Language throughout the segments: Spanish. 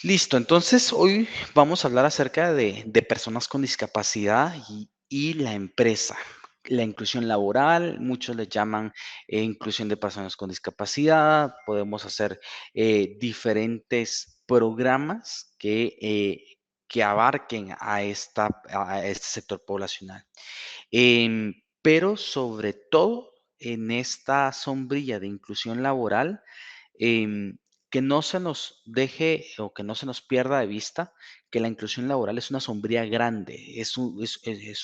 Listo, entonces hoy vamos a hablar acerca de personas con discapacidad y la empresa. La inclusión laboral, muchos le llaman inclusión de personas con discapacidad. Podemos hacer diferentes programas que abarquen a este sector poblacional. Pero sobre todo en esta sombrilla de inclusión laboral, em, que no se nos deje o que no se nos pierda de vista que la inclusión laboral es una sombría grande, es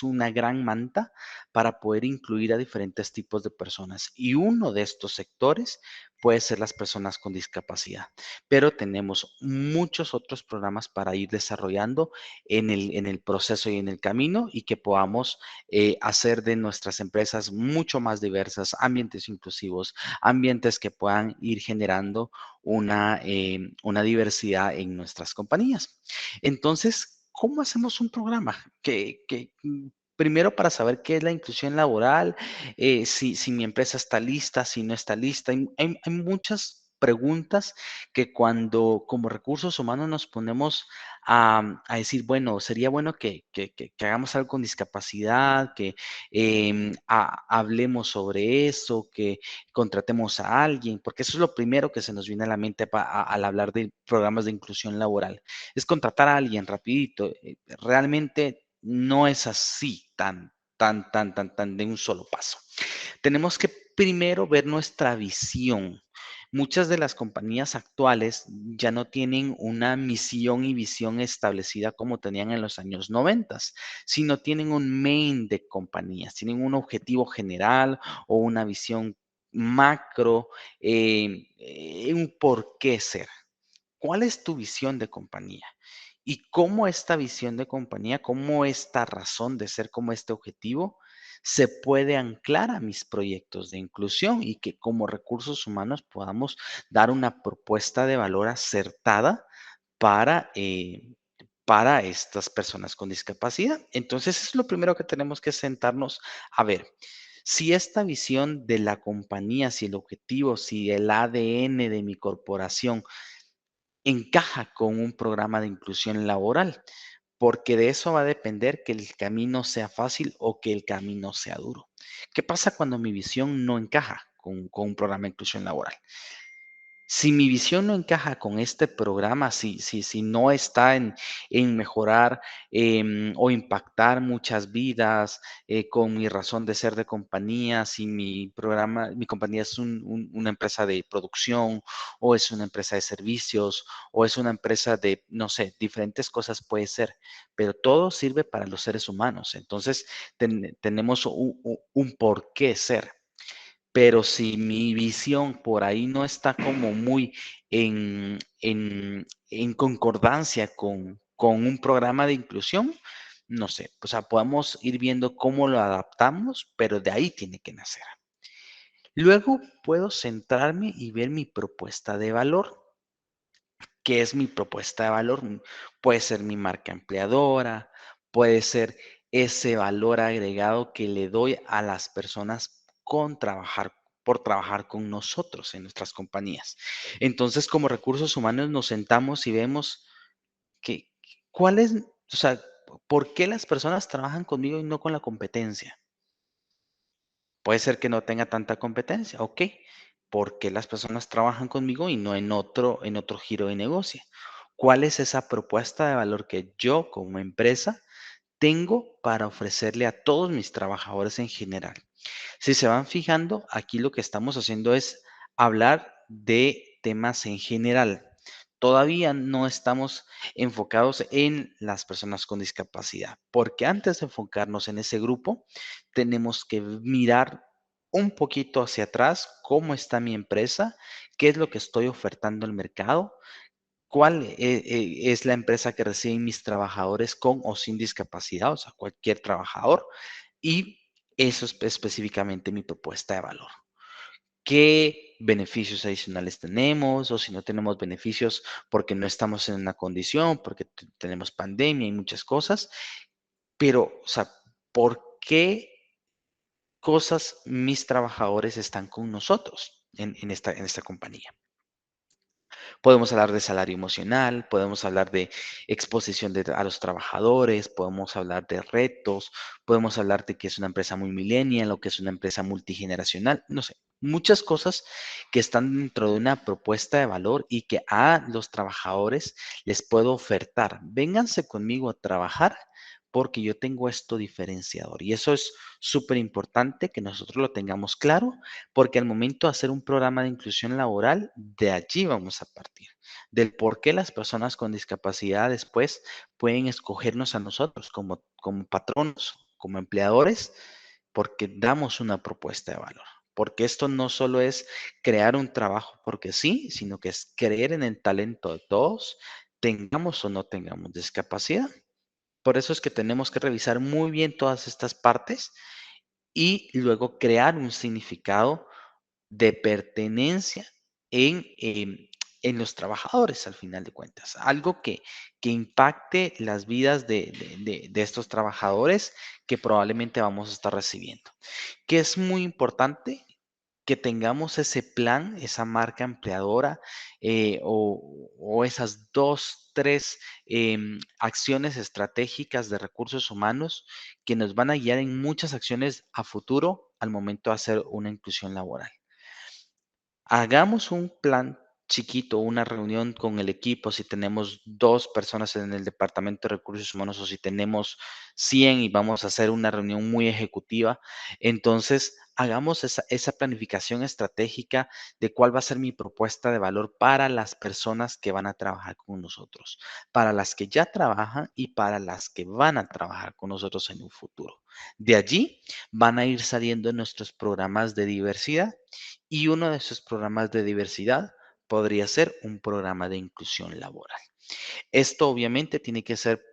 una gran manta para poder incluir a diferentes tipos de personas. Y uno de estos sectores puede ser las personas con discapacidad. Pero tenemos muchos otros programas para ir desarrollando en el proceso y en el camino y que podamos hacer de nuestras empresas mucho más diversas, ambientes inclusivos, ambientes que puedan ir generando una diversidad en nuestras compañías. Entonces, ¿cómo hacemos un programa? Primero para saber qué es la inclusión laboral, si mi empresa está lista, si no está lista. Hay muchas preguntas que cuando como recursos humanos nos ponemos a decir, bueno, sería bueno que hagamos algo con discapacidad, que hablemos sobre eso, que contratemos a alguien, porque eso es lo primero que se nos viene a la mente al hablar de programas de inclusión laboral, es contratar a alguien rapidito. Realmente no es así tan de un solo paso. Tenemos que primero ver nuestra visión. Muchas de las compañías actuales ya no tienen una misión y visión establecida como tenían en los años 90, sino tienen un main de compañías, tienen un objetivo general o una visión macro, un por qué ser. ¿Cuál es tu visión de compañía? Y cómo esta visión de compañía, cómo esta razón de ser, cómo este objetivo se puede anclar a mis proyectos de inclusión y que como recursos humanos podamos dar una propuesta de valor acertada para, para estas personas con discapacidad. Entonces, es lo primero que tenemos que sentarnos a ver. Si esta visión de la compañía, si el objetivo, si el ADN de mi corporación encaja con un programa de inclusión laboral, porque de eso va a depender que el camino sea fácil o que el camino sea duro. ¿Qué pasa cuando mi visión no encaja con un programa de inclusión laboral? Si mi visión no encaja con este programa, si no está en mejorar o impactar muchas vidas con mi razón de ser de compañía, si mi compañía es una empresa de producción o es una empresa de servicios o es una empresa de, no sé, diferentes cosas puede ser, pero todo sirve para los seres humanos. Entonces, tenemos un por qué ser. Pero si mi visión por ahí no está como muy en concordancia con un programa de inclusión, no sé, o sea, podemos ir viendo cómo lo adaptamos, pero de ahí tiene que nacer. Luego puedo centrarme y ver mi propuesta de valor. ¿Qué es mi propuesta de valor? Puede ser mi marca empleadora, puede ser ese valor agregado que le doy a las personas por trabajar con nosotros en nuestras compañías. Entonces, como recursos humanos nos sentamos y vemos que cuál es, o sea, ¿por qué las personas trabajan conmigo y no con la competencia? Puede ser que no tenga tanta competencia, ¿ok? ¿Por qué las personas trabajan conmigo y no en otro giro de negocio? ¿Cuál es esa propuesta de valor que yo como empresa tengo para ofrecerle a todos mis trabajadores en general? Si se van fijando, aquí lo que estamos haciendo es hablar de temas en general. Todavía no estamos enfocados en las personas con discapacidad, porque antes de enfocarnos en ese grupo, tenemos que mirar un poquito hacia atrás, cómo está mi empresa, qué es lo que estoy ofertando al mercado, cuál es la empresa que reciben mis trabajadores con o sin discapacidad, o sea, cualquier trabajador, y eso es específicamente mi propuesta de valor. ¿Qué beneficios adicionales tenemos? O si no tenemos beneficios porque no estamos en una condición, porque tenemos pandemia y muchas cosas. Pero, o sea, ¿por qué cosas mis trabajadores están con nosotros en esta compañía? Podemos hablar de salario emocional, podemos hablar de exposición a los trabajadores, podemos hablar de retos, podemos hablar de que es una empresa muy millennial o que es una empresa multigeneracional, no sé, muchas cosas que están dentro de una propuesta de valor y que a los trabajadores les puedo ofertar. Vénganse conmigo a trabajar porque yo tengo esto diferenciador. Y eso es súper importante que nosotros lo tengamos claro, porque al momento de hacer un programa de inclusión laboral, de allí vamos a partir, del por qué las personas con discapacidad después pueden escogernos a nosotros como patronos, como empleadores, porque damos una propuesta de valor. Porque esto no solo es crear un trabajo porque sí, sino que es creer en el talento de todos, tengamos o no tengamos discapacidad. Por eso es que tenemos que revisar muy bien todas estas partes y luego crear un significado de pertenencia en los trabajadores, al final de cuentas. Algo que impacte las vidas de estos trabajadores que probablemente vamos a estar recibiendo. Que es muy importante que tengamos ese plan, esa marca empleadora o esas dos, tres acciones estratégicas de recursos humanos que nos van a guiar en muchas acciones a futuro al momento de hacer una inclusión laboral. Hagamos un plan chiquito, una reunión con el equipo, si tenemos 2 personas en el departamento de recursos humanos o si tenemos 100 y vamos a hacer una reunión muy ejecutiva, entonces hagamos esa planificación estratégica de cuál va a ser mi propuesta de valor para las personas que van a trabajar con nosotros, para las que ya trabajan y para las que van a trabajar con nosotros en un futuro. De allí van a ir saliendo nuestros programas de diversidad y uno de esos programas de diversidad podría ser un programa de inclusión laboral. Esto obviamente tiene que ser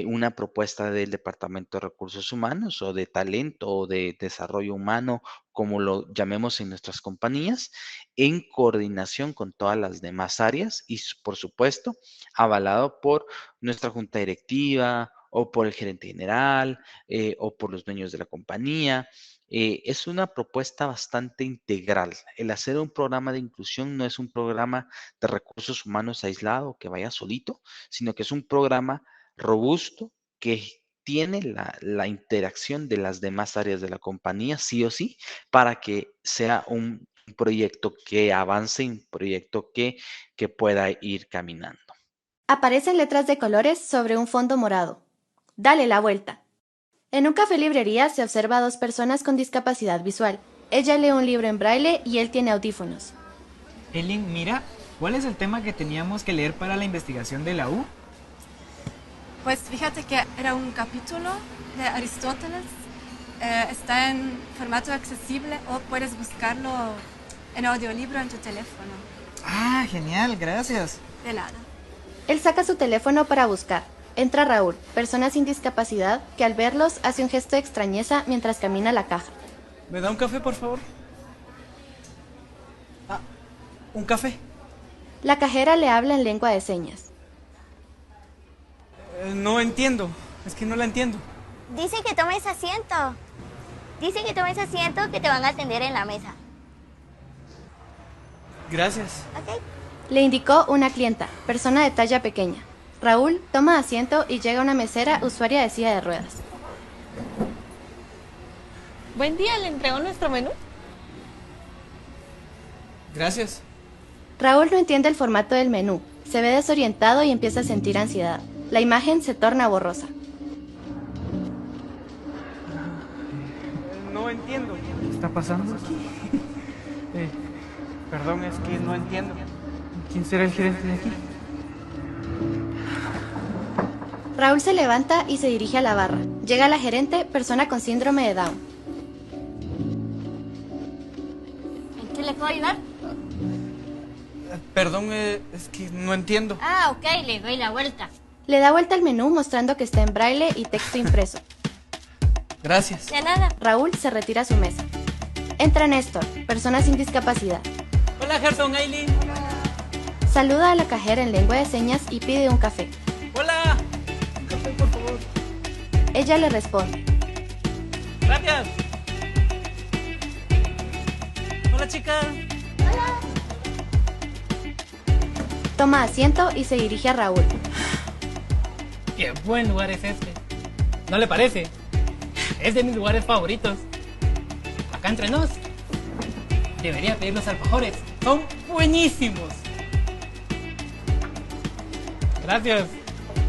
una propuesta del Departamento de Recursos Humanos o de talento o de desarrollo humano, como lo llamemos en nuestras compañías, en coordinación con todas las demás áreas y, por supuesto, avalado por nuestra junta directiva o por el gerente general o por los dueños de la compañía. Es una propuesta bastante integral. El hacer un programa de inclusión no es un programa de recursos humanos aislado que vaya solito, sino que es un programa robusto que tiene la interacción de las demás áreas de la compañía, sí o sí, para que sea un proyecto que avance, un proyecto que pueda ir caminando. Aparecen letras de colores sobre un fondo morado. Dale la vuelta. En un café librería se observa a dos personas con discapacidad visual. Ella lee un libro en braille y él tiene audífonos. Elin, mira, ¿cuál es el tema que teníamos que leer para la investigación de la U? Pues fíjate que era un capítulo de Aristóteles. Está en formato accesible o puedes buscarlo en audiolibro en tu teléfono. Ah, genial, gracias. De nada. Él saca su teléfono para buscar. Entra Raúl, persona sin discapacidad, que al verlos hace un gesto de extrañeza mientras camina a la caja. ¿Me da un café, por favor? Ah, ¿un café? La cajera le habla en lengua de señas. No entiendo, es que no la entiendo. Dice que tomes asiento. Dice que tomes asiento, que te van a atender en la mesa. Gracias. ¿Ok? Le indicó una clienta, persona de talla pequeña. Raúl toma asiento y llega una mesera, usuaria de silla de ruedas. Buen día, ¿le entregó nuestro menú? Gracias. Raúl no entiende el formato del menú, se ve desorientado y empieza a sentir ansiedad. La imagen se torna borrosa. No entiendo. ¿Qué está pasando aquí? Perdón, es que no entiendo. ¿Quién será el gerente de aquí? Raúl se levanta y se dirige a la barra. Llega la gerente, persona con síndrome de Down. ¿En qué le puedo ayudar? Perdón, es que no entiendo. Ah, ok, le doy la vuelta. Le da vuelta al menú mostrando que está en braille y texto impreso. Gracias. De nada. Raúl se retira a su mesa. Entra Néstor, persona sin discapacidad. Hola, Gerson, Aileen. Saluda a la cajera en lengua de señas y pide un café. Hola. Un café, por favor. Ella le responde. Gracias. Hola, chica. Toma asiento y se dirige a Raúl. ¡Qué buen lugar es este! ¿No le parece? Es de mis lugares favoritos. Acá entre nos, debería pedir los alfajores. Son buenísimos. Gracias.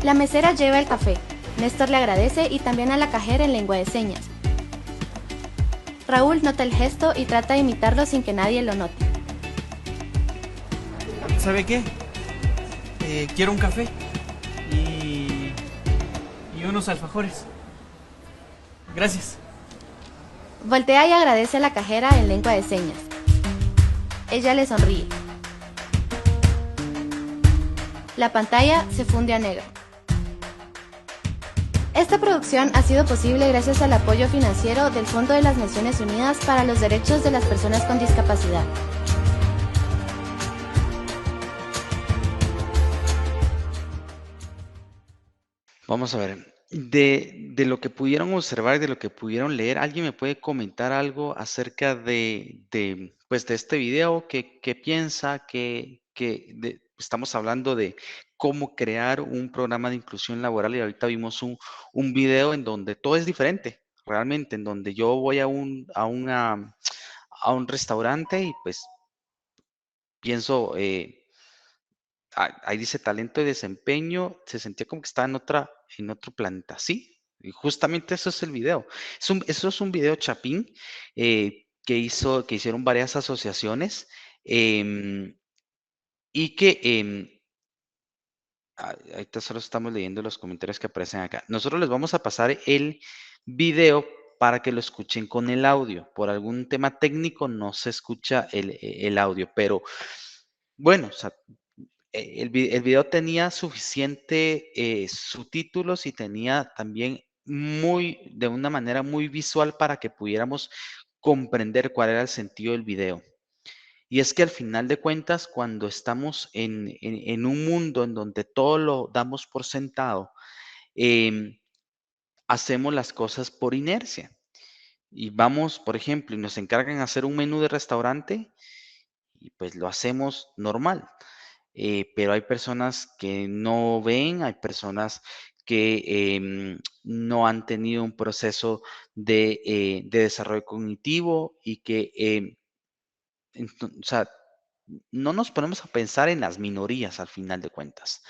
La mesera lleva el café. Néstor le agradece y también a la cajera en lengua de señas. Raúl nota el gesto y trata de imitarlo sin que nadie lo note. ¿Sabe qué? Quiero un café y unos alfajores. Gracias. Voltea y agradece a la cajera en lengua de señas. Ella le sonríe. La pantalla se funde a negro. Esta producción ha sido posible gracias al apoyo financiero del Fondo de las Naciones Unidas para los Derechos de las Personas con Discapacidad. Vamos a ver, de lo que pudieron observar, de lo que pudieron leer, ¿alguien me puede comentar algo acerca pues, de este video? ¿Qué piensa? Estamos hablando de cómo crear un programa de inclusión laboral y ahorita vimos un video en donde todo es diferente, realmente, en donde yo voy a un restaurante y pues pienso, ahí dice talento y desempeño, se sentía como que estaba en otro planeta, sí, y justamente eso es el video. Eso es un video chapín que hicieron varias asociaciones y que ahorita solo estamos leyendo los comentarios que aparecen acá. Nosotros les vamos a pasar el video para que lo escuchen con el audio. Por algún tema técnico no se escucha el audio, pero bueno, o sea, el video tenía suficiente subtítulos y tenía también de una manera muy visual para que pudiéramos comprender cuál era el sentido del video. Y es que al final de cuentas, cuando estamos en un mundo en donde todo lo damos por sentado, hacemos las cosas por inercia. Y vamos, por ejemplo, y nos encargan hacer un menú de restaurante y pues lo hacemos normal. Pero hay personas que no ven, hay personas que no han tenido un proceso de desarrollo cognitivo y que, o sea, no nos ponemos a pensar en las minorías al final de cuentas,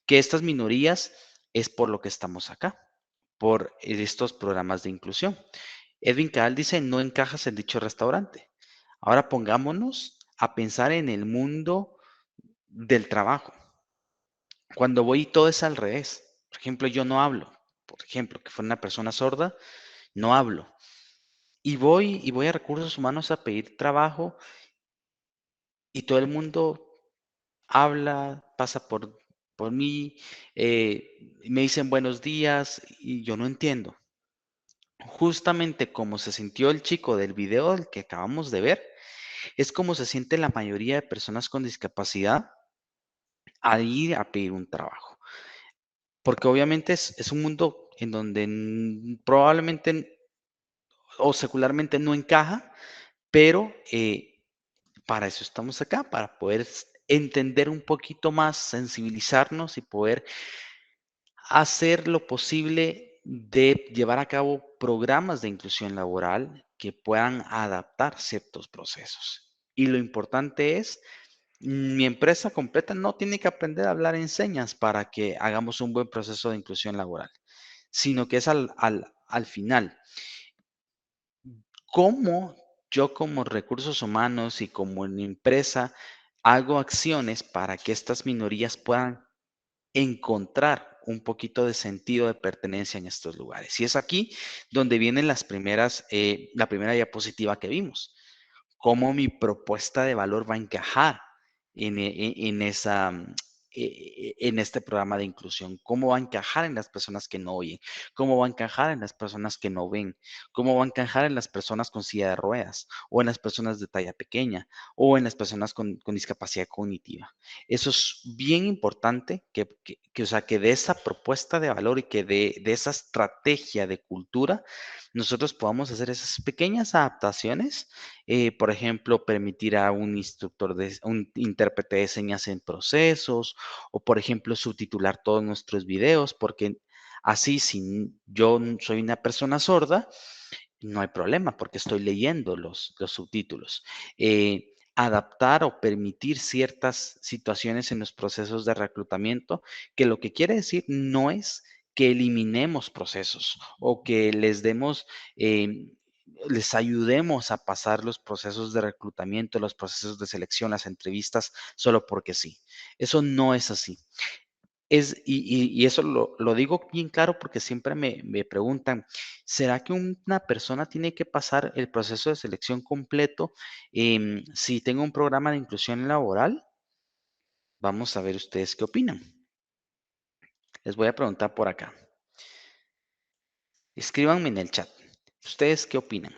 que estas minorías es por lo que estamos acá, por estos programas de inclusión. Edwin Cabal dice, no encajas en dicho restaurante. Ahora pongámonos a pensar en el mundo del trabajo. Cuando voy todo es al revés. Por ejemplo, yo no hablo. Por ejemplo, que fuera una persona sorda, no hablo. Y voy a recursos humanos a pedir trabajo y todo el mundo habla, pasa por mí, me dicen buenos días y yo no entiendo. Justamente como se sintió el chico del video del que acabamos de ver, es como se siente la mayoría de personas con discapacidad al ir a pedir un trabajo. Porque obviamente es un mundo en donde probablemente o secularmente no encaja, pero para eso estamos acá, para poder entender un poquito más, sensibilizarnos y poder hacer lo posible de llevar a cabo programas de inclusión laboral que puedan adaptar ciertos procesos. Y lo importante es, mi empresa completa no tiene que aprender a hablar en señas para que hagamos un buen proceso de inclusión laboral, sino que es al final. ¿Cómo yo como recursos humanos y como en mi empresa hago acciones para que estas minorías puedan encontrar un poquito de sentido de pertenencia en estos lugares? Y es aquí donde vienen la primera diapositiva que vimos, cómo mi propuesta de valor va a encajar en este programa de inclusión, cómo va a encajar en las personas que no oyen, cómo va a encajar en las personas que no ven, cómo va a encajar en las personas con silla de ruedas o en las personas de talla pequeña o en las personas con discapacidad cognitiva. Eso es bien importante o sea, que de esa propuesta de valor y que de esa estrategia de cultura nosotros podamos hacer esas pequeñas adaptaciones, por ejemplo, permitir a un instructor, un intérprete de señas en procesos, o por ejemplo, subtitular todos nuestros videos, porque así si yo soy una persona sorda, no hay problema porque estoy leyendo los subtítulos. Adaptar o permitir ciertas situaciones en los procesos de reclutamiento, que lo que quiere decir no es que eliminemos procesos o que les ayudemos a pasar los procesos de reclutamiento, los procesos de selección, las entrevistas, solo porque sí. Eso no es así. Y eso lo digo bien claro porque siempre me preguntan, ¿será que una persona tiene que pasar el proceso de selección completo si tengo un programa de inclusión laboral? Vamos a ver ustedes qué opinan. Les voy a preguntar por acá. Escríbanme en el chat. ¿Ustedes qué opinan?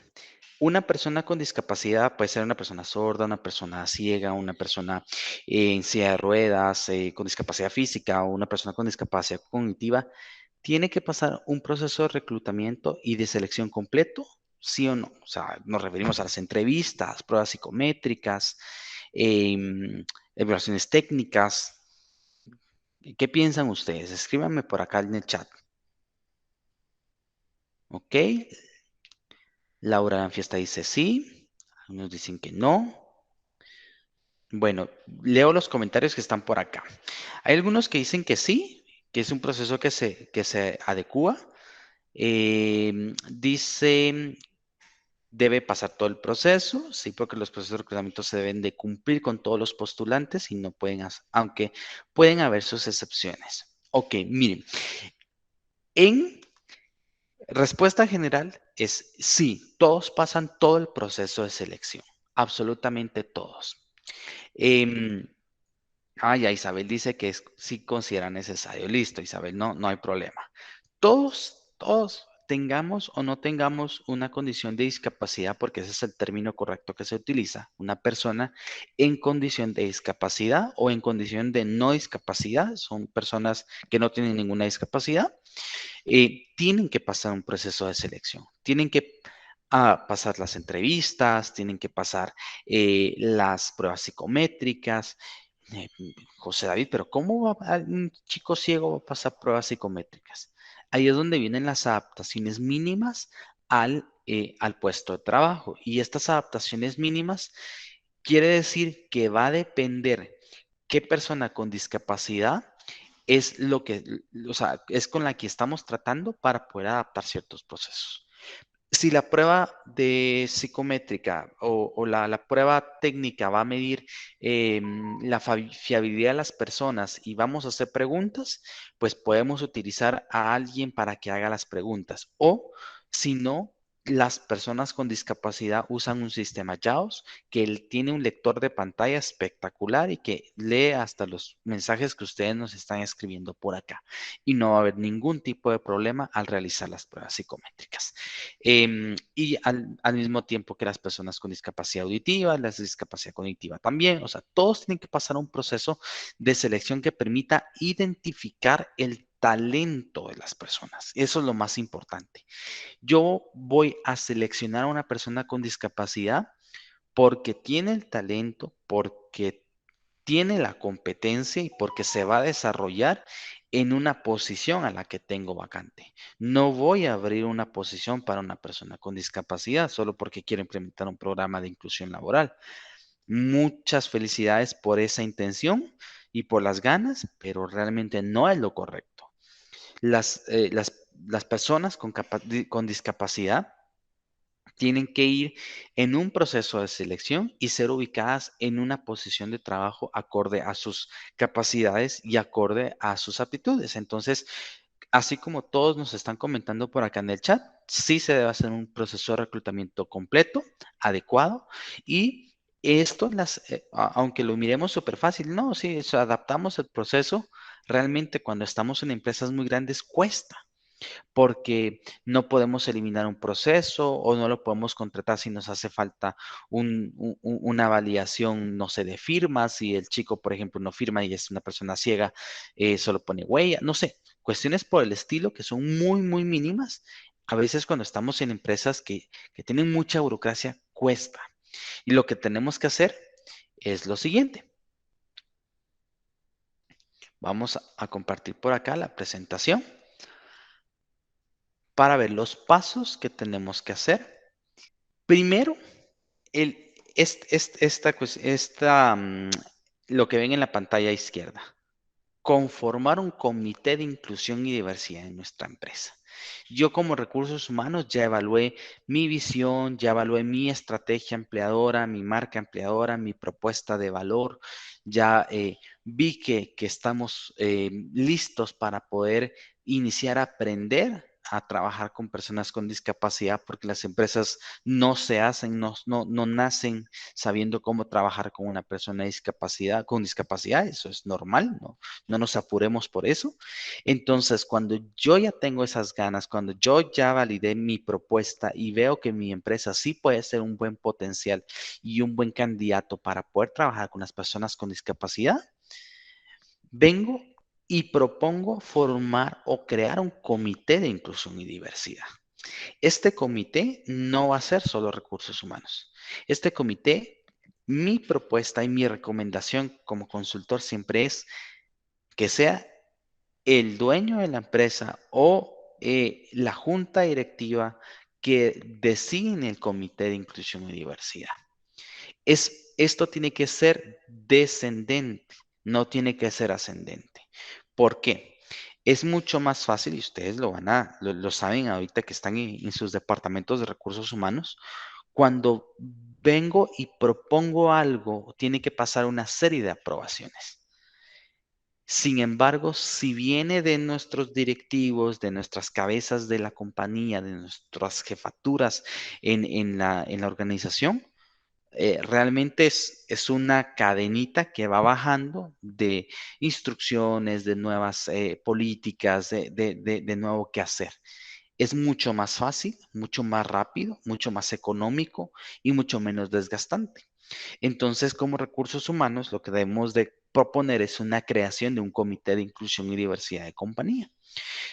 Una persona con discapacidad puede ser una persona sorda, una persona ciega, una persona en silla de ruedas, con discapacidad física o una persona con discapacidad cognitiva. ¿Tiene que pasar un proceso de reclutamiento y de selección completo? ¿Sí o no? O sea, nos referimos a las entrevistas, pruebas psicométricas, evaluaciones técnicas. ¿Qué piensan ustedes? Escríbanme por acá en el chat. ¿Ok? Laura Fiesta dice sí. Algunos dicen que no. Bueno, leo los comentarios que están por acá. Hay algunos que dicen que sí, que es un proceso que se adecúa. Dice, debe pasar todo el proceso, sí, porque los procesos de reclutamiento se deben de cumplir con todos los postulantes y no pueden, aunque pueden haber sus excepciones. Ok, miren, en respuesta general es sí, todos pasan todo el proceso de selección, absolutamente todos. Ya Isabel dice que sí considera necesario. Listo, Isabel, no hay problema. Todos tengamos o no tengamos una condición de discapacidad, porque ese es el término correcto que se utiliza, una persona en condición de discapacidad o en condición de no discapacidad, son personas que no tienen ninguna discapacidad, tienen que pasar un proceso de selección, tienen que pasar las entrevistas, tienen que pasar las pruebas psicométricas. Eh, José David, pero ¿cómo un chico ciego va a pasar pruebas psicométricas? Ahí es donde vienen las adaptaciones mínimas al puesto de trabajo. Y estas adaptaciones mínimas quiere decir que va a depender qué persona con discapacidad es o sea, es con la que estamos tratando para poder adaptar ciertos procesos. Si la prueba de psicométrica o la prueba técnica va a medir la fiabilidad de las personas y vamos a hacer preguntas, pues podemos utilizar a alguien para que haga las preguntas. O si no, las personas con discapacidad usan un sistema JAWS que tiene un lector de pantalla espectacular y que lee hasta los mensajes que ustedes nos están escribiendo por acá. Y no va a haber ningún tipo de problema al realizar las pruebas psicométricas. Y al mismo tiempo que las personas con discapacidad auditiva, las de discapacidad cognitiva también, o sea, todos tienen que pasar un proceso de selección que permita identificar el talento de las personas. Eso es lo más importante. Yo voy a seleccionar a una persona con discapacidad porque tiene el talento, porque tiene la competencia y porque se va a desarrollar en una posición a la que tengo vacante. No voy a abrir una posición para una persona con discapacidad solo porque quiero implementar un programa de inclusión laboral. Muchas felicidades por esa intención y por las ganas, pero realmente no es lo correcto. Las personas con discapacidad tienen que ir en un proceso de selección y ser ubicadas en una posición de trabajo acorde a sus capacidades y acorde a sus aptitudes. Entonces, así como todos nos están comentando por acá en el chat, sí se debe hacer un proceso de reclutamiento completo, adecuado y esto, aunque lo miremos súper fácil, no, sí, adaptamos el proceso. Realmente cuando estamos en empresas muy grandes cuesta porque no podemos eliminar un proceso o no lo podemos contratar si nos hace falta una validación, no sé, de firmas. Si el chico, por ejemplo, no firma y es una persona ciega, solo pone huella, no sé, cuestiones por el estilo que son muy mínimas. A veces cuando estamos en empresas que tienen mucha burocracia, cuesta. Y lo que tenemos que hacer es lo siguiente. Vamos a compartir por acá la presentación para ver los pasos que tenemos que hacer. Primero, lo que ven en la pantalla izquierda, conformar un comité de inclusión y diversidad en nuestra empresa. Yo como recursos humanos ya evalué mi visión, ya evalué mi estrategia empleadora, mi marca empleadora, mi propuesta de valor, ya vi que estamos listos para poder iniciar a aprender a trabajar con personas con discapacidad, porque las empresas no se hacen, no nacen sabiendo cómo trabajar con una persona con discapacidad, eso es normal, no nos apuremos por eso. Entonces, cuando yo ya tengo esas ganas, cuando yo ya validé mi propuesta y veo que mi empresa sí puede ser un buen potencial y un buen candidato para poder trabajar con las personas con discapacidad, vengo y propongo formar o crear un comité de inclusión y diversidad. Este comité no va a ser solo recursos humanos. Este comité, mi propuesta y mi recomendación como consultor siempre es que sea el dueño de la empresa o la junta directiva que designe el comité de inclusión y diversidad. Esto tiene que ser descendente, no tiene que ser ascendente. ¿Por qué? Es mucho más fácil, y ustedes lo saben ahorita que están en sus departamentos de recursos humanos, cuando vengo y propongo algo, tiene que pasar una serie de aprobaciones. Sin embargo, si viene de nuestros directivos, de nuestras cabezas de la compañía, de nuestras jefaturas en la organización, realmente es una cadenita que va bajando de instrucciones, de nuevas políticas, de nuevo qué hacer. Es mucho más fácil, mucho más rápido, mucho más económico y mucho menos desgastante. Entonces, como recursos humanos, lo que debemos de proponer es una creación de un comité de inclusión y diversidad de compañía.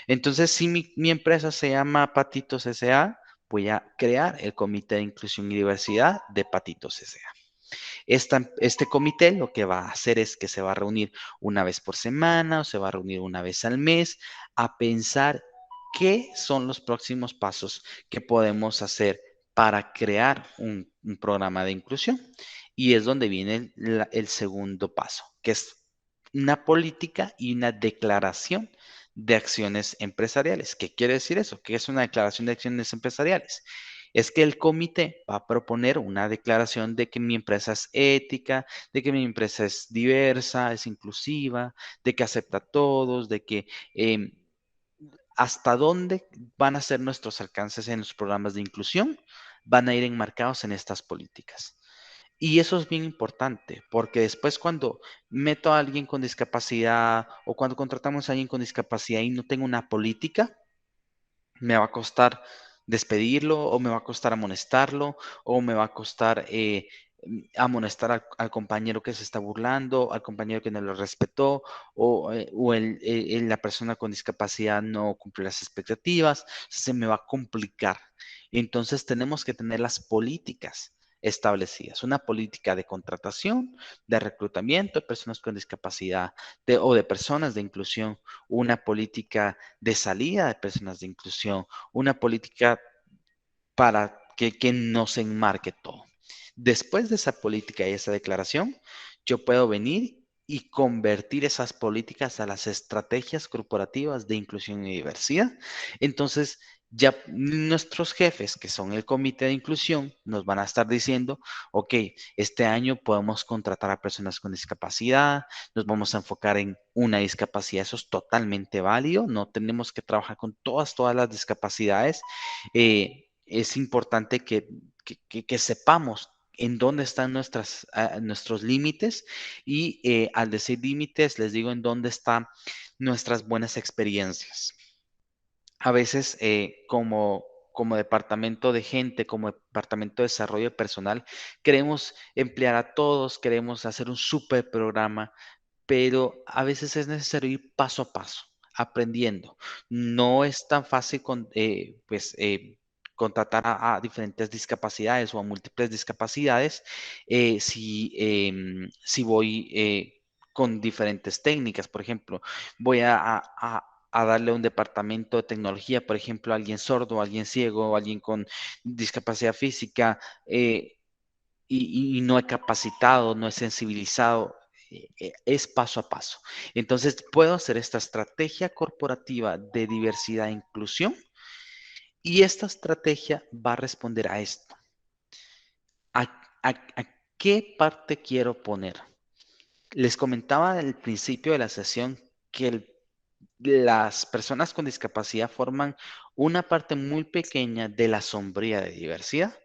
Entonces, si mi empresa se llama Patitos S.A., voy a crear el comité de inclusión y diversidad de Patitos S.A. Este comité lo que va a hacer es que se va a reunir una vez por semana o se va a reunir una vez al mes a pensar qué son los próximos pasos que podemos hacer para crear un programa de inclusión. Y es donde viene el segundo paso, que es una política y una declaración de acciones empresariales. ¿Qué quiere decir eso? ¿Qué es una declaración de acciones empresariales? Es que el comité va a proponer una declaración de que mi empresa es ética, de que mi empresa es diversa, es inclusiva, de que acepta a todos, de que hasta dónde van a ser nuestros alcances en los programas de inclusión, van a ir enmarcados en estas políticas. Y eso es bien importante, porque después cuando meto a alguien con discapacidad o cuando contratamos a alguien con discapacidad y no tengo una política, me va a costar despedirlo o me va a costar amonestarlo o me va a costar amonestar al compañero que se está burlando, al compañero que no lo respetó o la persona con discapacidad no cumple las expectativas, se me va a complicar. Entonces tenemos que tener las políticas establecidas, una política de contratación, de reclutamiento de personas con discapacidad o de personas de inclusión, una política de salida de personas de inclusión, una política para que nos enmarque todo. Después de esa política y esa declaración, yo puedo venir y convertir esas políticas a las estrategias corporativas de inclusión y diversidad. Entonces, ya nuestros jefes, que son el comité de inclusión, nos van a estar diciendo, ok, este año podemos contratar a personas con discapacidad, nos vamos a enfocar en una discapacidad, eso es totalmente válido, no tenemos que trabajar con todas las discapacidades. Es importante que sepamos en dónde están nuestros límites y al decir límites les digo en dónde están nuestras buenas experiencias. A veces como departamento de gente, como departamento de desarrollo personal, queremos emplear a todos, queremos hacer un súper programa, pero a veces es necesario ir paso a paso. aprendiendo. No es tan fácil contratar a diferentes discapacidades o a múltiples discapacidades si voy con diferentes técnicas. Por ejemplo, voy a darle un departamento de tecnología, por ejemplo, a alguien sordo, a alguien ciego, a alguien con discapacidad física, y no he capacitado, no he sensibilizado. Es paso a paso. Entonces, puedo hacer esta estrategia corporativa de diversidad e inclusión y esta estrategia va a responder a esto. ¿A qué parte quiero poner? Les comentaba al principio de la sesión que las personas con discapacidad forman una parte muy pequeña de la sombría de diversidad.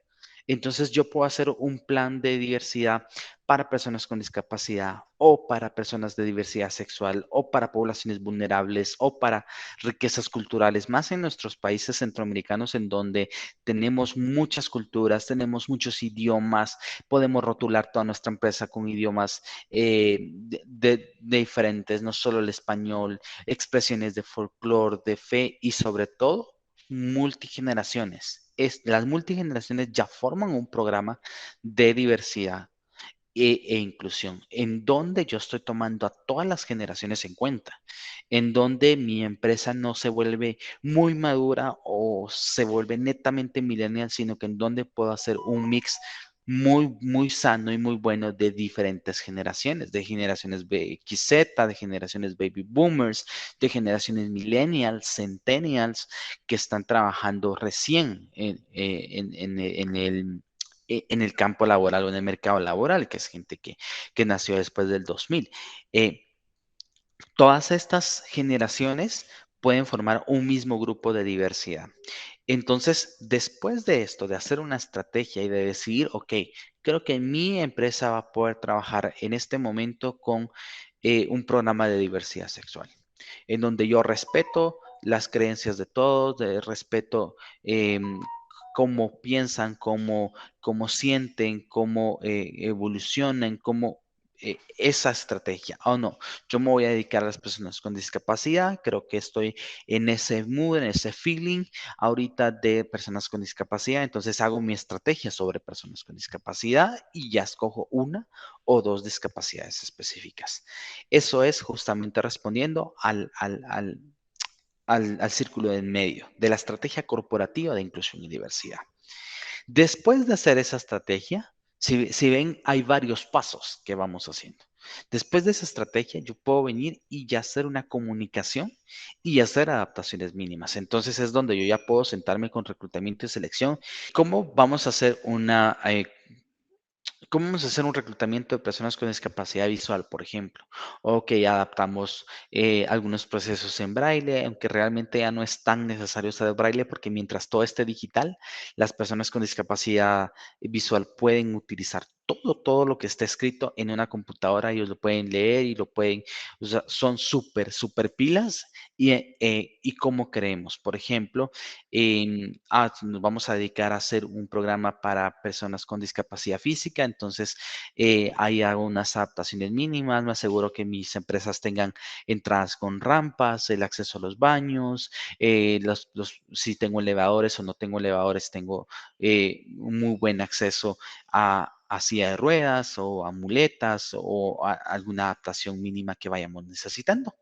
Entonces yo puedo hacer un plan de diversidad para personas con discapacidad o para personas de diversidad sexual o para poblaciones vulnerables o para riquezas culturales, más en nuestros países centroamericanos en donde tenemos muchas culturas, tenemos muchos idiomas, podemos rotular toda nuestra empresa con idiomas de diferentes, no solo el español, expresiones de folclore, de fe y sobre todo multigeneraciones. Las multigeneraciones ya forman un programa de diversidad e inclusión, en donde yo estoy tomando a todas las generaciones en cuenta, en donde mi empresa no se vuelve muy madura o se vuelve netamente millennial, sino que en donde puedo hacer un mix muy sano y muy bueno de diferentes generaciones, de generaciones BXZ, de generaciones baby boomers, de generaciones millennials, centennials, que están trabajando recién en el campo laboral o en el mercado laboral, que es gente que nació después del 2000. Todas estas generaciones pueden formar un mismo grupo de diversidad. Entonces, después de esto, de hacer una estrategia y de decidir, ok, creo que mi empresa va a poder trabajar en este momento con un programa de diversidad sexual, en donde yo respeto las creencias de todos, respeto cómo piensan, cómo sienten, cómo evolucionan, cómo esa estrategia. O no, yo me voy a dedicar a las personas con discapacidad, creo que estoy en ese mood, en ese feeling ahorita de personas con discapacidad, entonces hago mi estrategia sobre personas con discapacidad y ya escojo una o dos discapacidades específicas. Eso es justamente respondiendo al círculo en medio de la estrategia corporativa de inclusión y diversidad. Después de hacer esa estrategia, si ven, hay varios pasos que vamos haciendo. Después de esa estrategia, yo puedo venir y ya hacer una comunicación y hacer adaptaciones mínimas. Entonces es donde yo ya puedo sentarme con reclutamiento y selección. ¿Cómo vamos a hacer ¿Cómo vamos a hacer un reclutamiento de personas con discapacidad visual, por ejemplo? Ok, adaptamos algunos procesos en braille, aunque realmente ya no es tan necesario usar el braille porque mientras todo esté digital, las personas con discapacidad visual pueden utilizar todo lo que está escrito en una computadora, ellos lo pueden leer y lo pueden, o sea, son súper pilas y cómo creemos. Por ejemplo, nos vamos a dedicar a hacer un programa para personas con discapacidad física, entonces ahí hago unas adaptaciones mínimas, me aseguro que mis empresas tengan entradas con rampas, el acceso a los baños, si tengo elevadores o no tengo elevadores, tengo un muy buen acceso a silla de ruedas o a muletas o a alguna adaptación mínima que vayamos necesitando.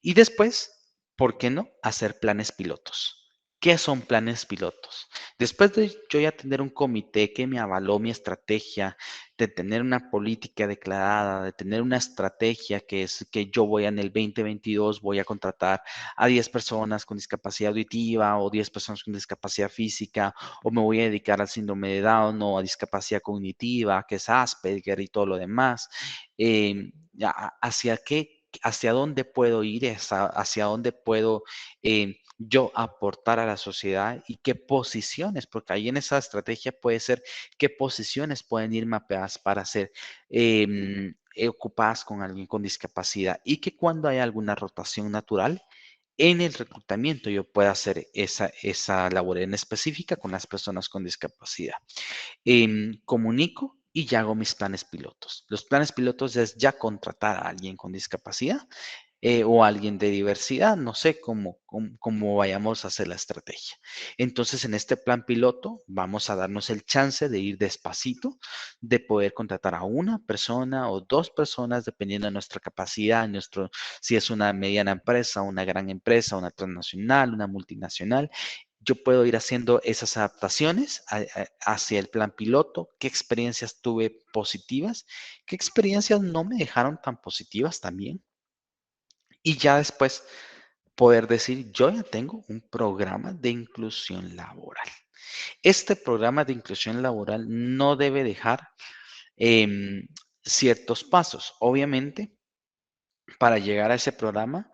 Y después, ¿por qué no? Hacer planes pilotos. ¿Qué son planes pilotos? Después de yo ya tener un comité que me avaló mi estrategia, de tener una política declarada, de tener una estrategia que es que yo voy en el 2022, voy a contratar a 10 personas con discapacidad auditiva o 10 personas con discapacidad física, o me voy a dedicar al síndrome de Down o a discapacidad cognitiva, que es Asperger y todo lo demás. ¿Hacia qué? ¿Hacia dónde puedo ir? ¿Hacia dónde puedo yo aportar a la sociedad y qué posiciones? Porque ahí en esa estrategia puede ser qué posiciones pueden ir mapeadas para ser ocupadas con alguien con discapacidad y que cuando hay alguna rotación natural en el reclutamiento yo pueda hacer esa labor en específica con las personas con discapacidad. Comunico y ya hago mis planes pilotos. Los planes pilotos es ya contratar a alguien con discapacidad o alguien de diversidad, no sé cómo vayamos a hacer la estrategia. Entonces, en este plan piloto, vamos a darnos el chance de ir despacito, de poder contratar a una persona o dos personas, dependiendo de nuestra capacidad, si es una mediana empresa, una gran empresa, una transnacional, una multinacional. Yo puedo ir haciendo esas adaptaciones hacia el plan piloto, qué experiencias tuve positivas, qué experiencias no me dejaron tan positivas también. Y ya después poder decir, yo ya tengo un programa de inclusión laboral. Este programa de inclusión laboral no debe dejar em, ciertos pasos. Obviamente, para llegar a ese programa,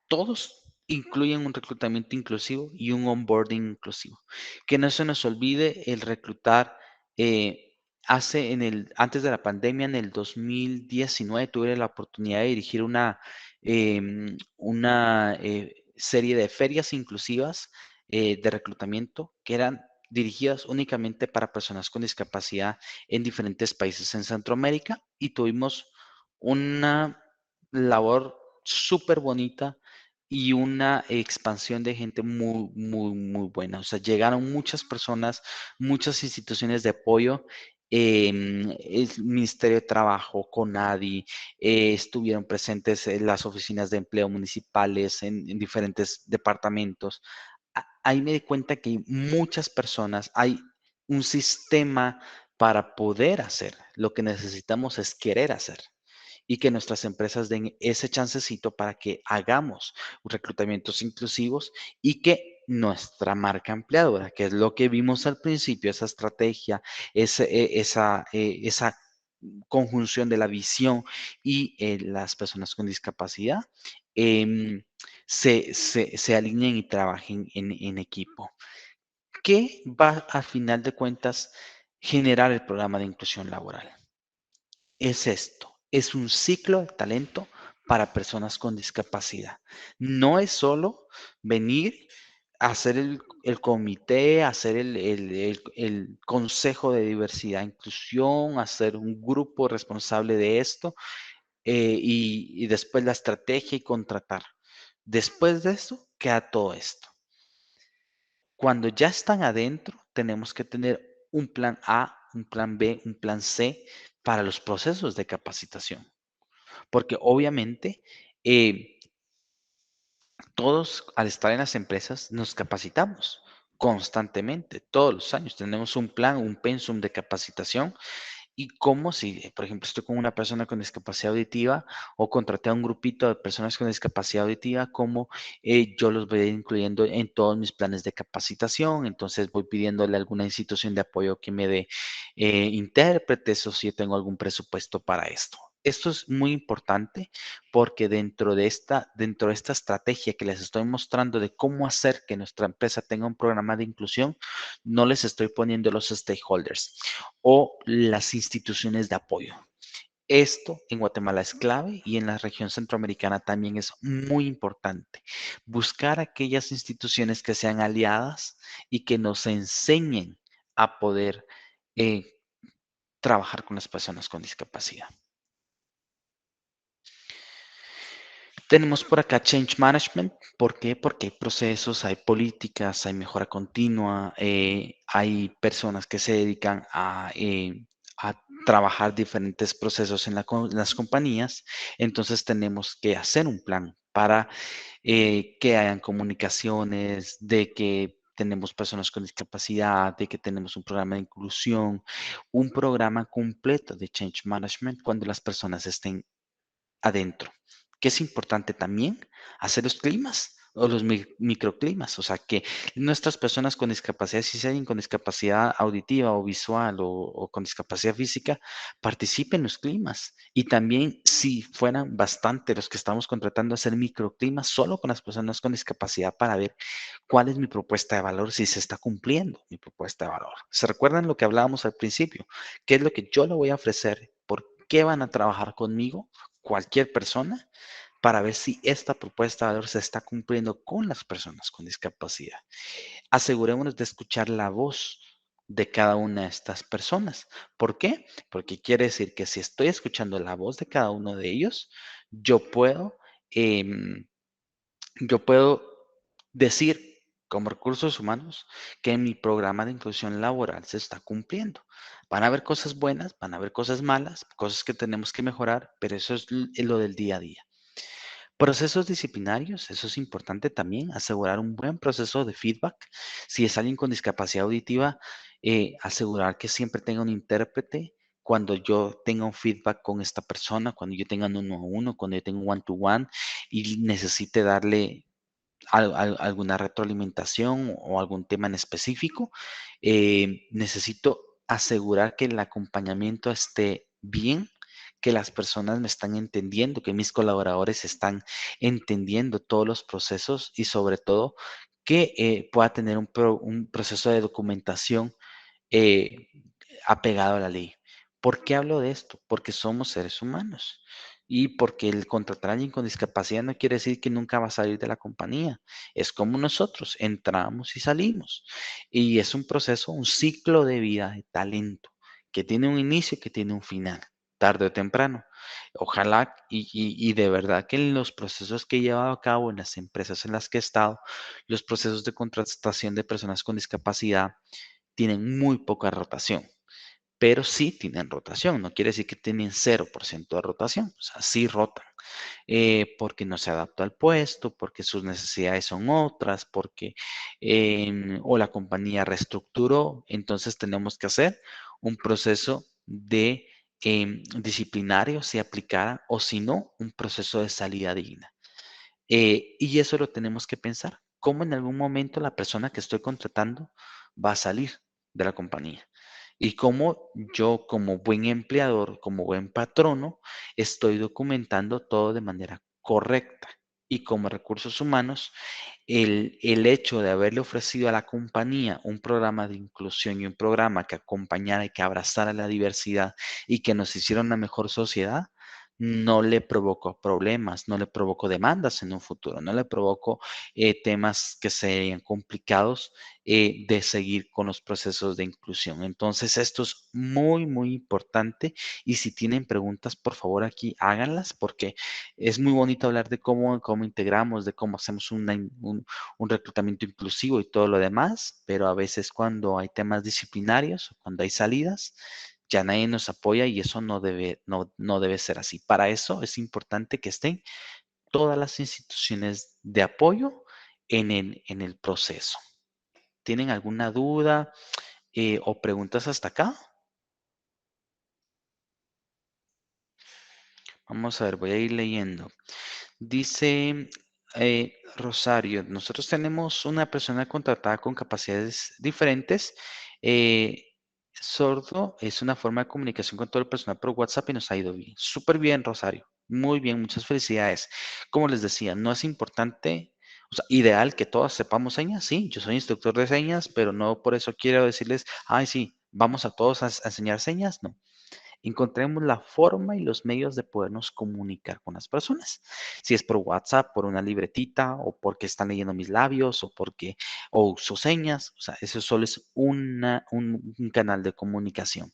todos incluyen un reclutamiento inclusivo y un onboarding inclusivo. Que no se nos olvide el reclutar. eh, Antes de la pandemia, en el 2019, tuve la oportunidad de dirigir una serie de ferias inclusivas de reclutamiento que eran dirigidas únicamente para personas con discapacidad en diferentes países en Centroamérica y tuvimos una labor súper bonita y una expansión de gente muy, muy, muy buena. O sea, llegaron muchas personas, muchas instituciones de apoyo. El Ministerio de Trabajo, CONADI, estuvieron presentes en las oficinas de empleo municipales, en diferentes departamentos. Ahí me di cuenta que hay muchas personas, hay un sistema para poder hacer. Lo que necesitamos es querer hacer y que nuestras empresas den ese chancecito para que hagamos reclutamientos inclusivos y que nuestra marca empleadora, que es lo que vimos al principio, esa estrategia, esa conjunción de la visión y las personas con discapacidad, em, se alineen y trabajen en equipo. ¿Qué va a final de cuentas generar el programa de inclusión laboral? Es esto, es un ciclo de talento para personas con discapacidad. No es solo venir a hacer el comité, hacer el consejo de diversidad e inclusión, hacer un grupo responsable de esto y después la estrategia y contratar. Después de eso, queda todo esto. Cuando ya están adentro, tenemos que tener un plan A, un plan B, un plan C para los procesos de capacitación. Porque obviamente todos al estar en las empresas nos capacitamos constantemente, todos los años. Tenemos un plan, un pensum de capacitación y como si, por ejemplo, estoy con una persona con discapacidad auditiva o contraté a un grupito de personas con discapacidad auditiva, como yo los voy incluyendo en todos mis planes de capacitación. Entonces voy pidiéndole a alguna institución de apoyo que me dé intérpretes o si tengo algún presupuesto para esto. Esto es muy importante porque dentro de esta estrategia que les estoy mostrando de cómo hacer que nuestra empresa tenga un programa de inclusión, no les estoy poniendo los stakeholders o las instituciones de apoyo. Esto en Guatemala es clave y en la región centroamericana también es muy importante. Buscar aquellas instituciones que sean aliadas y que nos enseñen a poder eh, trabajar con las personas con discapacidad. Tenemos por acá Change Management. ¿Por qué? Porque hay procesos, hay políticas, hay mejora continua, hay personas que se dedican a trabajar diferentes procesos en las compañías. Entonces tenemos que hacer un plan para que hayan comunicaciones, de que tenemos personas con discapacidad, de que tenemos un programa de inclusión, un programa completo de Change Management cuando las personas estén adentro. Que es importante también hacer los climas o los microclimas, o sea, que nuestras personas con discapacidad, si hay alguien con discapacidad auditiva o visual o con discapacidad física, participen en los climas. Y también si fueran bastante los que estamos contratando, hacer microclimas solo con las personas con discapacidad para ver cuál es mi propuesta de valor, si se está cumpliendo mi propuesta de valor. ¿Se recuerdan lo que hablábamos al principio? ¿Qué es lo que yo le voy a ofrecer? ¿Por qué van a trabajar conmigo? Cualquier persona para ver si esta propuesta de valor se está cumpliendo con las personas con discapacidad. Asegurémonos de escuchar la voz de cada una de estas personas. ¿Por qué? Porque quiere decir que si estoy escuchando la voz de cada uno de ellos, yo puedo em, yo puedo decir como recursos humanos que mi programa de inclusión laboral se está cumpliendo. Van a haber cosas buenas, van a haber cosas malas, cosas que tenemos que mejorar, pero eso es lo del día a día. Procesos disciplinarios, eso es importante también, asegurar un buen proceso de feedback. Si es alguien con discapacidad auditiva, asegurar que siempre tenga un intérprete cuando yo tenga un feedback con esta persona, cuando yo tenga un uno a uno, cuando yo tenga un one to one y necesite darle alguna retroalimentación o algún tema en específico. Necesito asegurar que el acompañamiento esté bien, que las personas me están entendiendo, que mis colaboradores están entendiendo todos los procesos y sobre todo que pueda tener un proceso de documentación eh, apegado a la ley. ¿Por qué hablo de esto? Porque somos seres humanos y porque el contratar a alguien con discapacidad no quiere decir que nunca va a salir de la compañía. Es como nosotros, entramos y salimos. Y es un proceso, un ciclo de vida de talento que tiene un inicio y que tiene un final, tarde o temprano. Ojalá y de verdad que en los procesos que he llevado a cabo en las empresas en las que he estado, los procesos de contratación de personas con discapacidad, tienen muy poca rotación, pero sí tienen rotación. No quiere decir que tienen 0% de rotación, o sea, sí rotan, porque no se adapta al puesto, porque sus necesidades son otras, porque o la compañía reestructuró. Entonces tenemos que hacer un proceso de disciplinario si aplicara o si no, un proceso de salida digna. Y eso lo tenemos que pensar. ¿Cómo en algún momento la persona que estoy contratando va a salir de la compañía? Y cómo yo, como buen empleador, como buen patrono, estoy documentando todo de manera correcta. Y como recursos humanos, el hecho de haberle ofrecido a la compañía un programa de inclusión y un programa que acompañara y que abrazara la diversidad y que nos hiciera una mejor sociedad, no le provocó problemas, no le provocó demandas en un futuro, no le provocó temas que serían complicados de seguir con los procesos de inclusión. Entonces, esto es muy, muy importante y si tienen preguntas, por favor aquí háganlas porque es muy bonito hablar de cómo integramos, de cómo hacemos un reclutamiento inclusivo y todo lo demás, pero a veces cuando hay temas disciplinarios, cuando hay salidas, ya nadie nos apoya y eso no debe ser así. Para eso es importante que estén todas las instituciones de apoyo en el proceso. ¿Tienen alguna duda o preguntas hasta acá? Vamos a ver, voy a ir leyendo. Dice Rosario, nosotros tenemos una persona contratada con capacidades diferentes. eh, Sordo es una forma de comunicación con todo el personal por WhatsApp y nos ha ido bien. Súper bien, Rosario. Muy bien, muchas felicidades. Como les decía, no es importante, o sea, ideal que todas sepamos señas. Sí, yo soy instructor de señas, pero no por eso quiero decirles, ay, sí, vamos a todos a enseñar señas. No, encontremos la forma y los medios de podernos comunicar con las personas. Si es por WhatsApp, por una libretita, o porque están leyendo mis labios, o uso señas, o sea, eso solo es un canal de comunicación.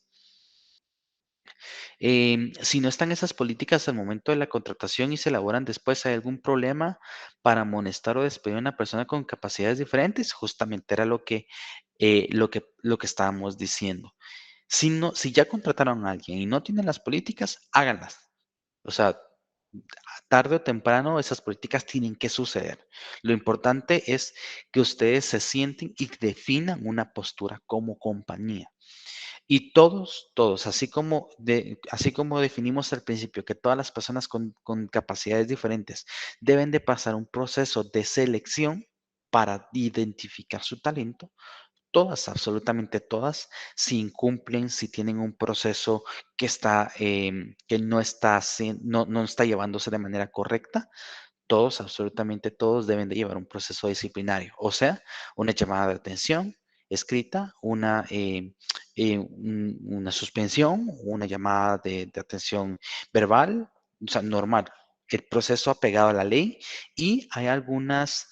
Si no están esas políticas al momento de la contratación y se elaboran después, ¿hay algún problema para amonestar o despedir a una persona con capacidades diferentes? Justamente era lo que estábamos diciendo. Si no, si ya contrataron a alguien y no tienen las políticas, háganlas. O sea, tarde o temprano esas políticas tienen que suceder. Lo importante es que ustedes se sienten y definan una postura como compañía. Y todos, así como definimos al principio que todas las personas con capacidades diferentes deben de pasar un proceso de selección para identificar su talento, todas, absolutamente todas, si incumplen, si tienen un proceso que no está llevándose de manera correcta, todos, absolutamente todos deben de llevar un proceso disciplinario, o sea, una llamada de atención escrita, una suspensión, una llamada de atención verbal, o sea, normal. El proceso apegado a la ley y hay algunas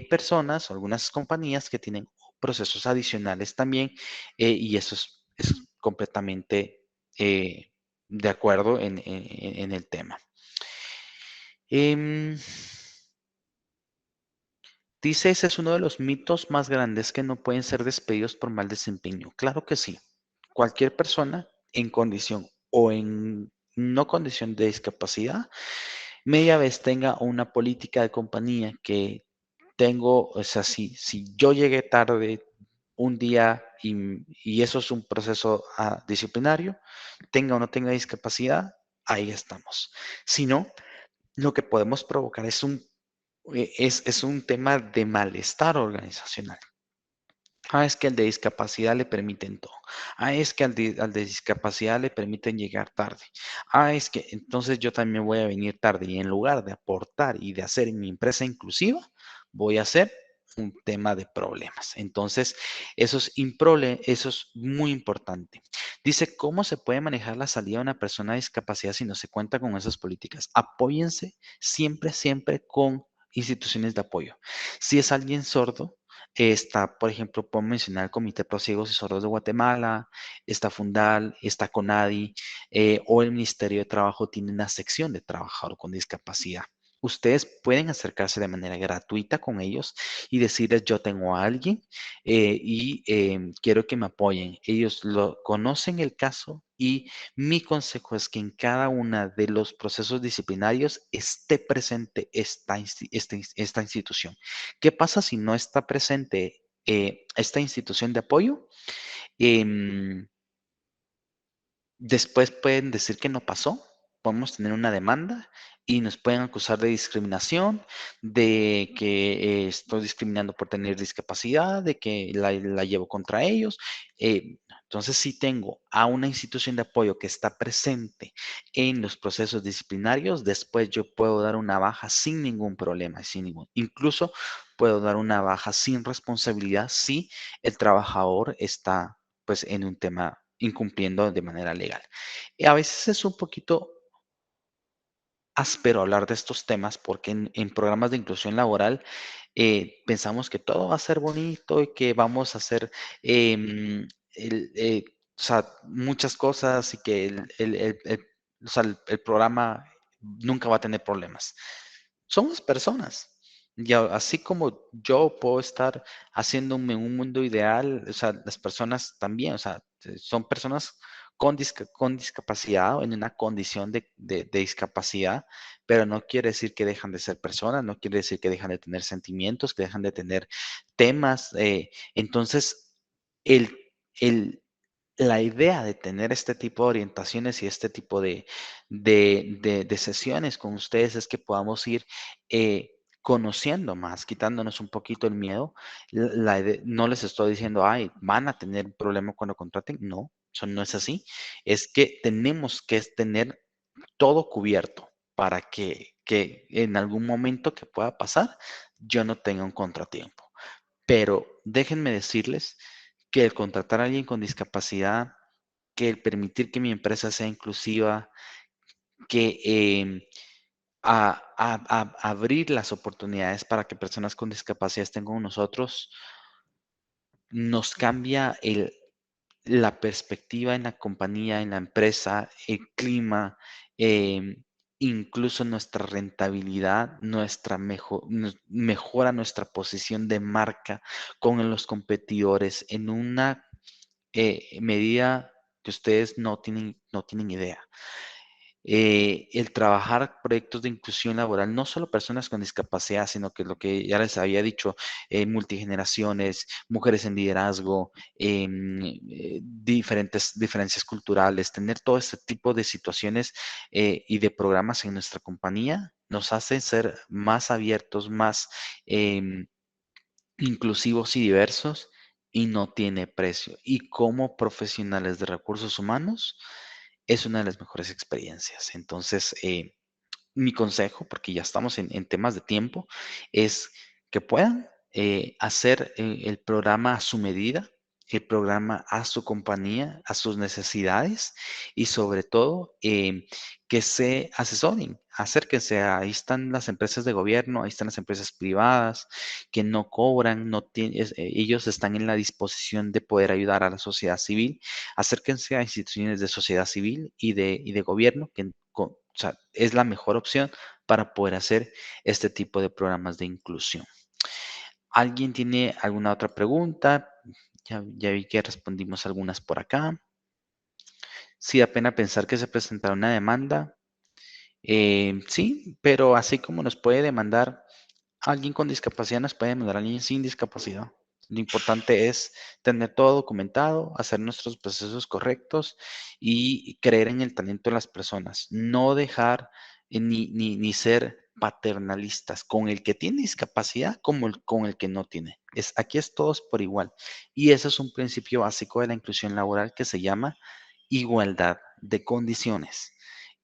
personas o algunas compañías que tienen procesos adicionales también y eso es completamente de acuerdo en el tema. Em, Dice, ese es uno de los mitos más grandes que no pueden ser despedidos por mal desempeño. Claro que sí. Cualquier persona en condición o en no condición de discapacidad, media vez tenga una política de compañía que tengo, o sea, si yo llegué tarde un día y eso es un proceso disciplinario, tenga o no tenga discapacidad, ahí estamos. Si no, lo que podemos provocar es un tema de malestar organizacional. Es que al de discapacidad le permiten todo. Es que al de discapacidad le permiten llegar tarde. Es que entonces yo también voy a venir tarde y en lugar de aportar y de hacer mi empresa inclusiva, voy a hacer un tema de problemas. Entonces, eso es muy importante. Dice, ¿cómo se puede manejar la salida de una persona de discapacidad si no se cuenta con esas políticas? Apóyense siempre, siempre con instituciones de apoyo. Si es alguien sordo, está, por ejemplo, puedo mencionar el Comité Pro Ciegos y Sordos de Guatemala, está Fundal, está CONADI, o el Ministerio de Trabajo tiene una sección de trabajador con discapacidad. Ustedes pueden acercarse de manera gratuita con ellos y decirles, yo tengo a alguien y quiero que me apoyen. Ellos lo conocen el caso y mi consejo es que en cada uno de los procesos disciplinarios esté presente esta institución. ¿Qué pasa si no está presente esta institución de apoyo? Em, Después pueden decir que no pasó, podemos tener una demanda y nos pueden acusar de discriminación, de que estoy discriminando por tener discapacidad, de que la llevo contra ellos. Entonces, si tengo a una institución de apoyo que está presente en los procesos disciplinarios, después yo puedo dar una baja sin ningún problema, incluso puedo dar una baja sin responsabilidad si el trabajador está pues en un tema incumpliendo de manera legal. Y a veces es un poquito áspero hablar de estos temas porque en programas de inclusión laboral pensamos que todo va a ser bonito y que vamos a hacer o sea, muchas cosas y que o sea, el programa nunca va a tener problemas. Somos personas. Y así como yo puedo estar haciéndome un mundo ideal, o sea, las personas también, o sea, son personas con discapacidad o en una condición de discapacidad, pero no quiere decir que dejan de ser personas, no quiere decir que dejan de tener sentimientos, que dejan de tener temas. Entonces, el, el, la idea de tener este tipo de orientaciones y este tipo de sesiones con ustedes es que podamos ir conociendo más, quitándonos un poquito el miedo. No les estoy diciendo, ay, van a tener un problema cuando contraten. No, eso no es así. Es que tenemos que tener todo cubierto para que en algún momento que pueda pasar, yo no tenga un contratiempo. Pero déjenme decirles que el contratar a alguien con discapacidad, que el permitir que mi empresa sea inclusiva, que abrir las oportunidades para que personas con discapacidad estén con nosotros, nos cambia la perspectiva en la compañía, en la empresa, el clima, em, incluso nuestra rentabilidad, mejora nuestra posición de marca con los competidores en una medida que ustedes no tienen idea. El trabajar proyectos de inclusión laboral, no solo personas con discapacidad, sino que lo que ya les había dicho, multigeneraciones, mujeres en liderazgo, diferentes diferencias culturales, tener todo este tipo de situaciones y de programas en nuestra compañía nos hacen ser más abiertos, más inclusivos y diversos y no tiene precio. Y como profesionales de recursos humanos, es una de las mejores experiencias. Entonces, mi consejo, porque ya estamos en temas de tiempo, es que puedan hacer el programa a su medida, el programa a su compañía, a sus necesidades y sobre todo que se asesoren, acérquense, ahí están las empresas de gobierno, ahí están las empresas privadas que no cobran, ellos están en la disposición de poder ayudar a la sociedad civil. Acérquense a instituciones de sociedad civil y de gobierno o sea, es la mejor opción para poder hacer este tipo de programas de inclusión. ¿Alguien tiene alguna otra pregunta? Ya vi que respondimos algunas por acá. Sí, da pena pensar que se presentará una demanda. Sí, pero así como nos puede demandar alguien con discapacidad, nos puede demandar alguien sin discapacidad. Lo importante es tener todo documentado, hacer nuestros procesos correctos y creer en el talento de las personas. No dejar ni ser paternalistas con el que tiene discapacidad como con el que no tiene. Aquí es todos por igual. Y ese es un principio básico de la inclusión laboral que se llama igualdad de condiciones.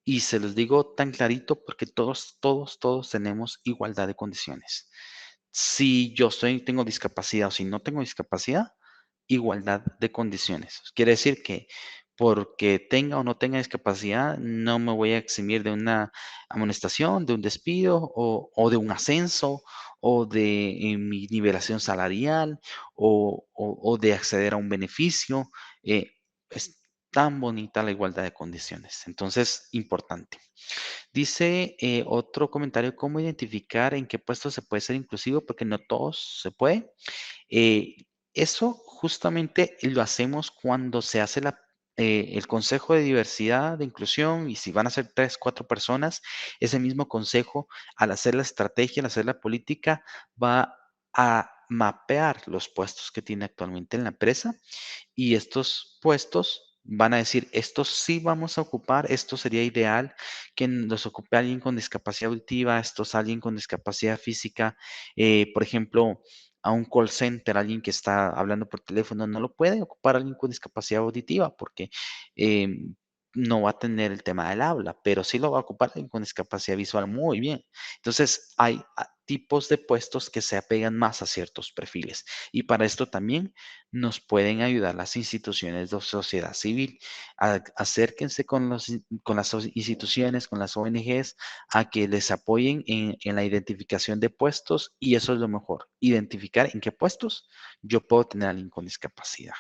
Y se los digo tan clarito porque todos tenemos igualdad de condiciones. Si tengo discapacidad o si no tengo discapacidad, igualdad de condiciones. Quiere decir que porque tenga o no tenga discapacidad, no me voy a eximir de una amonestación, de un despido o de un ascenso o de mi nivelación salarial o de acceder a un beneficio. Es tan bonita la igualdad de condiciones. Entonces, importante. Dice otro comentario, ¿cómo identificar en qué puesto se puede ser inclusivo? Porque no todos se puede. Eh, Eso justamente lo hacemos cuando se hace el Consejo de Diversidad, de Inclusión, y si van a ser 3, 4 personas, ese mismo consejo, al hacer la estrategia, al hacer la política, va a mapear los puestos que tiene actualmente en la empresa y estos puestos van a decir, estos sí vamos a ocupar, esto sería ideal que los ocupe alguien con discapacidad auditiva, estos alguien con discapacidad física, por ejemplo, a un call center, alguien que está hablando por teléfono, no lo puede ocupar alguien con discapacidad auditiva porque eh, no va a tener el tema del habla, pero sí lo va a ocupar alguien con discapacidad visual muy bien. Entonces, hay tipos de puestos que se apegan más a ciertos perfiles y para esto también nos pueden ayudar las instituciones de sociedad civil. Acérquense con las instituciones, con las ONGs, a que les apoyen en la identificación de puestos y eso es lo mejor, identificar en qué puestos yo puedo tener a alguien con discapacidad.